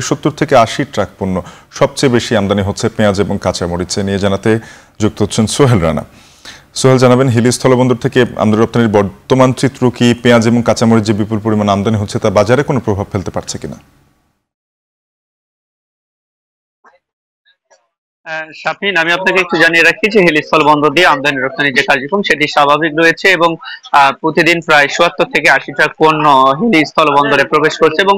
70 থেকে 80 ট্রাক পণ্য সবচেয়ে বেশি আমদানি হচ্ছে পেঁয়াজ এবং কাঁচামরিচে নিয়ে জানাতে যুক্ত হচ্ছেন সোহেল রানা। সোহেল জানাবেন, হিলি স্থলবন্দর থেকে আমদানি রপ্তানির বর্তমান চিত্র কি? পেঁয়াজ এবং কাঁচামরিচ যে বিপুল পরিমাণ আমদানি হচ্ছে তা বাজারে কোনো প্রভাব ফেলতে পারছে কিনা? শাফিন, আমি আপনাকে একটু জানিয়ে রাখি যে হিলি স্থলবন্দর দিয়ে আমদানি রপ্তানি যে কার্যক্রম সেটি স্বাভাবিক রয়েছে এবং প্রতিদিন প্রায় ৭৪ থেকে ৮০ ট্রাক পণ্য হিলি স্থলবন্দরে প্রবেশ করছে এবং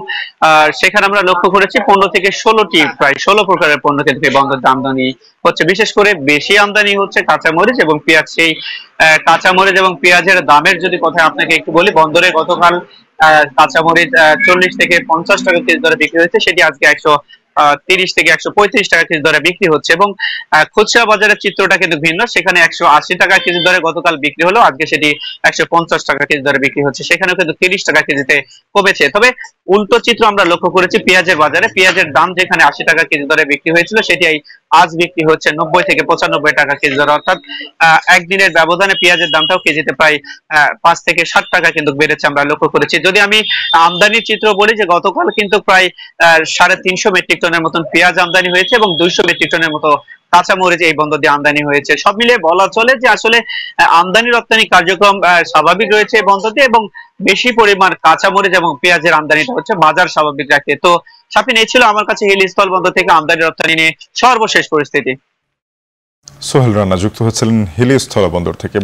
সেখানে আমরা লক্ষ্য করেছি 15 থেকে 16টি প্রায় 16 প্রকারের পণ্য কিন্তু এই বন্দর আমদানি হচ্ছে। বিশেষ করে বেশি আমদানি হচ্ছে কাঁচামরিচ এবং পেঁয়াজ। সেই কাঁচামরিচ এবং পেঁয়াজের দামের যদি কথা আপনাকে একটু বলি, বন্দরে গতকাল কাঁচামরিচ 40 থেকে 50 টাকা কেজি দরে বিক্রি হয়েছে, সেটি আজকে 130 থেকে 135 টাকা কেজি দরে বিক্রি হচ্ছে এবং খুচরা বাজারের চিত্রটা কিন্তু ভিন্ন। সেখানে 180 টাকা কেজি দরে গতকাল বিক্রি হলো, আজকে সেটি 150 টাকা কেজি দরে বিক্রি হচ্ছে, সেখানেও কিন্তু 30 টাকা কেজিতে কমেছে। তবে উল্টো চিত্র আমরা লক্ষ্য করেছি পেঁয়াজের বাজারে। পেঁয়াজের দাম যেখানে 80 টাকা কেজি দরে বিক্রি হয়েছিল, সেটি আজ বিক্রি হচ্ছে 90 থেকে 95 টাকা কেজি দরে, অর্থাৎ একদিনের ব্যবধানে পেঁয়াজের দামটাও কেজিতে প্রায় 5 থেকে 7 টাকা কিন্তু বেড়েছে আমরা লক্ষ্য করেছি। যদি আমি আমদানির চিত্র বলি, যে গতকাল কিন্তু প্রায় 350 মেট্রিক টনের মতন পেঁয়াজ আমদানি হয়েছে এবং 200 মেট্রিক টনের মতো কাঁচামরিচ এই বন্দর দিয়ে আমদানি হয়েছে। সব মিলিয়ে বলা চলে যে আসলে আমদানি রপ্তানি কার্যক্রম স্বাভাবিক রয়েছে এই বন্দর দিয়ে এবং বেশি পরিমাণ কাঁচামরিচ এবং পেঁয়াজের আমদানিটা হচ্ছে বাজার স্বাভাবিক রাখতে। তো শাফিন, এই ছিল আমার কাছে হিলি স্থল বন্দর থেকে আমদানি রপ্তানি নিয়ে সর্বশেষ পরিস্থিতি। সোহেল রানা যুক্ত হচ্ছিলেন হিলি স্থলবন্দর থেকে।